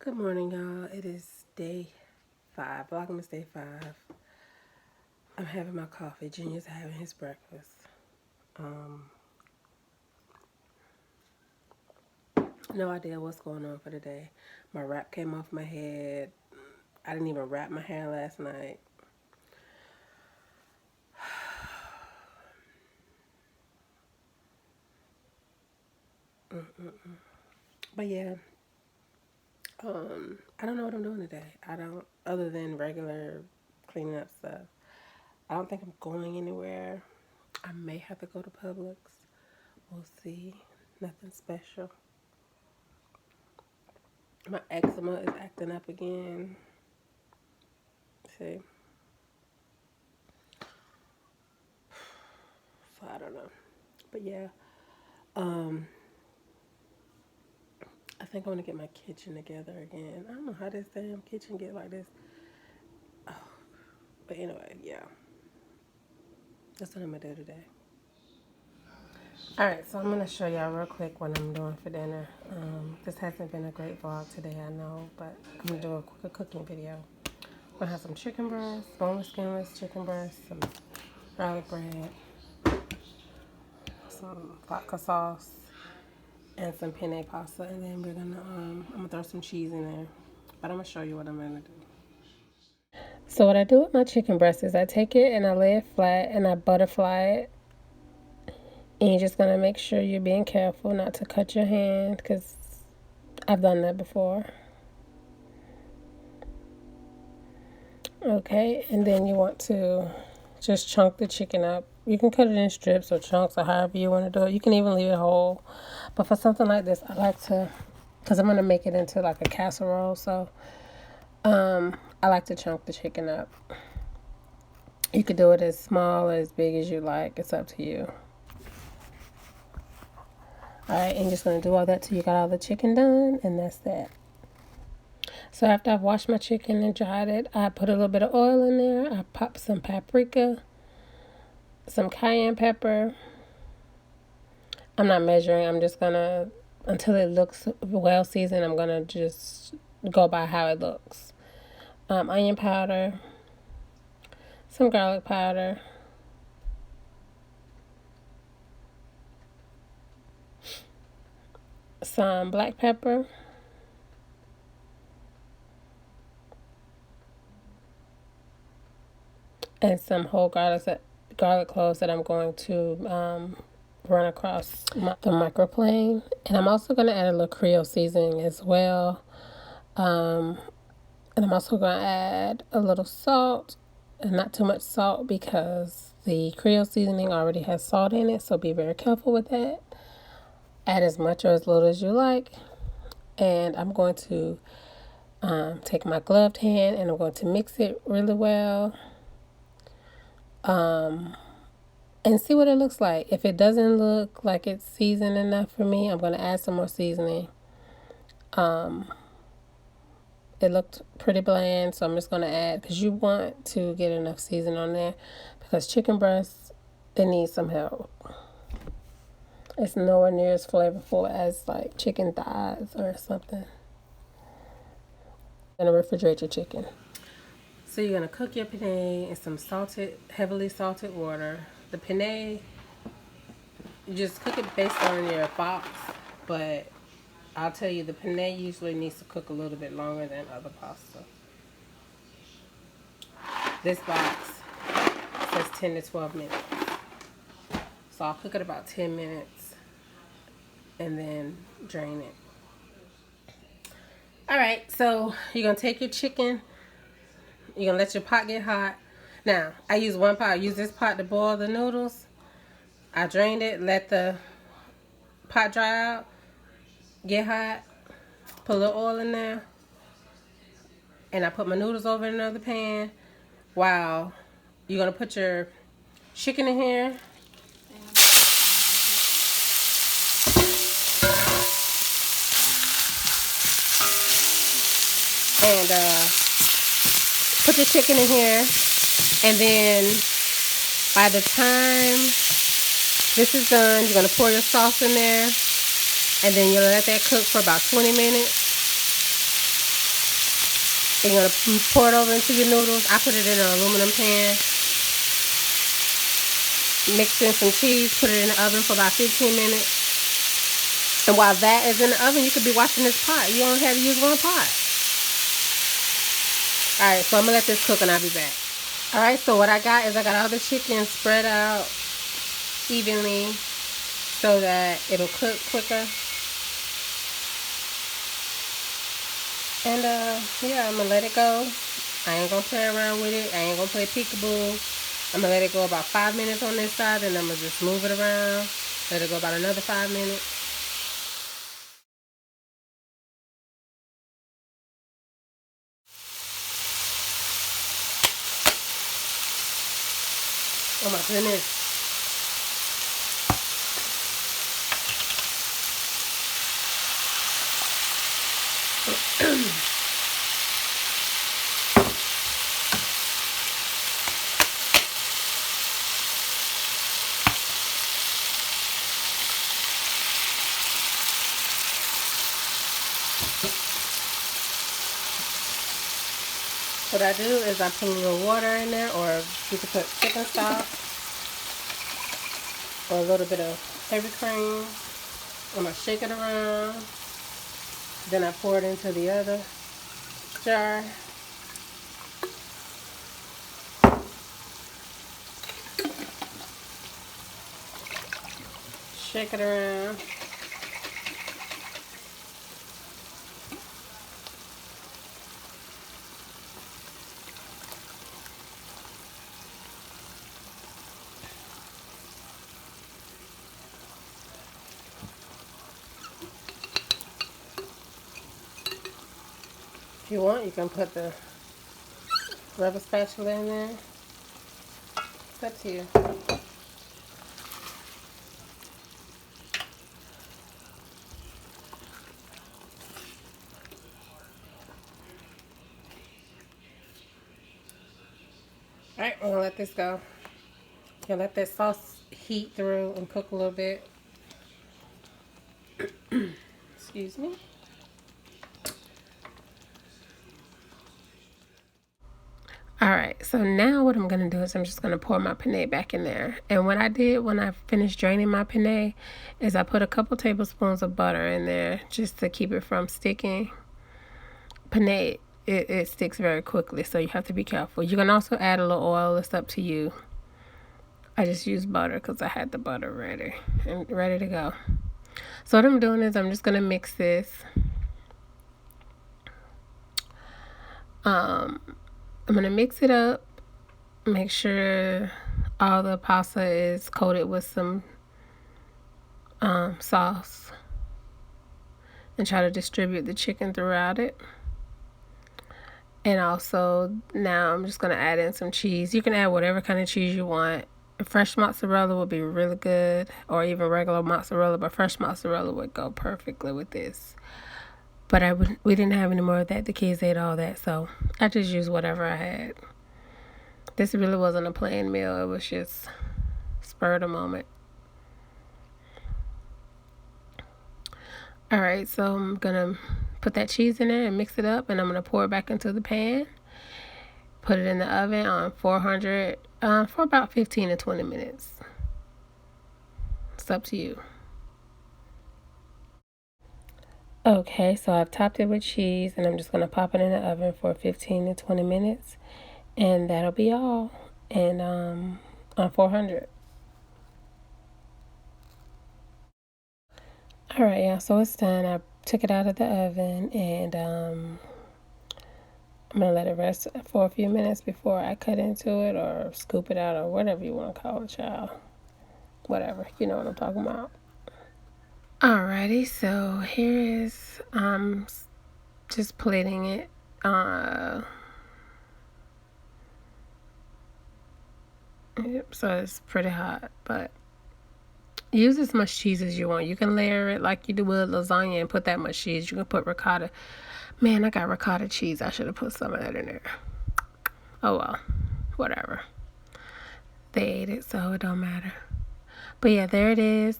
Good morning, y'all. It is day 5, Vlogmas day 5. I'm having my coffee. Junior's having his breakfast. No idea what's going on for the day. My wrap came off my head. I didn't even wrap my hair last night. But yeah, I don't know what I'm doing today. I don't, other than regular cleaning up stuff. I don't think I'm going anywhere. I may have to go to Publix. We'll see. Nothing special. My eczema is acting up again. See? So I don't know. But yeah. Um I think I want to get my kitchen together again. I don't know how this damn kitchen get like this. Oh, but anyway, yeah. That's what I'm gonna do today. Alright, so I'm gonna show y'all real quick what I'm doing for dinner. This hasn't been a great vlog today, I know, but I'm gonna do a quick cooking video. I'm gonna have some chicken breast, boneless, skinless chicken breast, some garlic bread, some vodka sauce, and some penne pasta, and then we're gonna I'm gonna throw some cheese in there. But I'm gonna show you what I'm gonna do. So what I do with my chicken breast is I take it and I lay it flat and I butterfly it. And you're just gonna make sure you're being careful not to cut your hand, because I've done that before. Okay, and then you want to just chunk the chicken up. You can cut it in strips or chunks or however you want to do it. You can even leave it whole. But for something like this, I like to, because I'm going to make it into like a casserole. So I like to chunk the chicken up. You could do it as small or as big as you like. It's up to you. Alright, and you're just going to do all that till you got all the chicken done. And that's that. So after I've washed my chicken and dried it, I put a little bit of oil in there. I pop some paprika, some cayenne pepper. I'm not measuring. I'm just going to, until it looks well seasoned, I'm going to just go by how it looks. Onion powder, some garlic powder, some black pepper, and some whole garlic cloves that I'm going to run across the microplane. And I'm also going to add a little Creole seasoning as well. And I'm also going to add a little salt, and not too much salt because the Creole seasoning already has salt in it, so be very careful with that. Add as much or as little as you like. And I'm going to take my gloved hand and I'm going to mix it really well. And see what it looks like. If it doesn't look like it's seasoned enough for me, I'm going to add some more seasoning. It looked pretty bland, so I'm just going to add, because you want to get enough seasoning on there, because chicken breasts, it needs some help. It's nowhere near as flavorful as like chicken thighs or something. You're going to refrigerate your chicken. So you're going to cook your penne in some heavily salted water. The penne, you just cook it based on your box, but I'll tell you, the penne usually needs to cook a little bit longer than other pasta. This box says 10 to 12 minutes. So I'll cook it about 10 minutes and then drain it. Alright, so you're going to take your chicken. You're going to let your pot get hot. Now, I use one pot. I use this pot to boil the noodles. I drained it, let the pot dry out, get hot, put a little oil in there, and I put my noodles over in another pan. While you're going to put your chicken in here. And put your chicken in here. And then by the time this is done, you're going to pour your sauce in there. And then you'll let that cook for about 20 minutes. You're going to pour it over into your noodles. I put it in an aluminum pan. Mix in some cheese. Put it in the oven for about 15 minutes. And while that is in the oven, you could be washing this pot. You only have to use one pot. Alright, so I'm going to let this cook and I'll be back. Alright, so what I got is I got all the chicken spread out evenly so that it'll cook quicker. And yeah, I'm gonna let it go. I ain't gonna play around with it. I ain't gonna play peekaboo. I'm gonna let it go about 5 minutes on this side, and I'm gonna just move it around. Let it go about another 5 minutes. Oh my goodness. What I do is I put a little water in there, or you can put chicken stock, or a little bit of heavy cream. I'm gonna shake it around. Then I pour it into the other jar. Shake it around. If you want, you can put the rubber spatula in there. It's up to you. Alright, we're gonna let this go. Gonna let that sauce heat through and cook a little bit. Excuse me. Alright, so now what I'm gonna do is I'm just gonna pour my penne back in there. And what I did when I finished draining my penne is I put a couple tablespoons of butter in there just to keep it from sticking. Penne, it sticks very quickly, so you have to be careful. You can also add a little oil. It's up to you. I just used butter because I had the butter ready to go. So what I'm doing is I'm just gonna mix this. I'm gonna mix it up. Make sure all the pasta is coated with some sauce, and try to distribute the chicken throughout it. And also now I'm just gonna add in some cheese. You can add whatever kind of cheese you want. Fresh mozzarella would be really good, or even regular mozzarella, but fresh mozzarella would go perfectly with this. But we didn't have any more of that. The kids ate all that, so I just used whatever I had. This really wasn't a planned meal. It was just spur of the moment. Alright, so I'm gonna put that cheese in there and mix it up, and I'm gonna pour it back into the pan. Put it in the oven on 400 for about 15 to 20 minutes. It's up to you. Okay, so I've topped it with cheese, and I'm just gonna pop it in the oven for 15 to 20 minutes, and that'll be all. And on 400. Alright, yeah, so it's done. I took it out of the oven, and I'm gonna let it rest for a few minutes before I cut into it or scoop it out or whatever you want to call it, child. Whatever, you know what I'm talking about. Alrighty, so here is just plating it. Yep, so it's pretty hot, but use as much cheese as you want. You can layer it like you do with lasagna and put that much cheese. You can put ricotta. Man, I got ricotta cheese. I should have put some of that in there. Oh well, whatever. They ate it, so it don't matter. But yeah, there it is.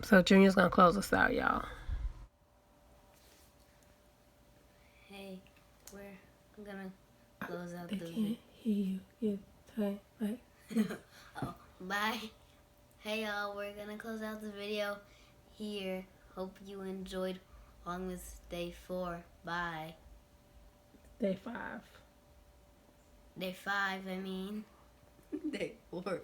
So Junior's gonna close us out, y'all. gonna close out They the can't hear you. Like. Oh, bye. Hey y'all, we're gonna close out the video here. Hope you enjoyed Vlogmas Day 4. Bye. Day 5. Day 5, I mean. Day 4.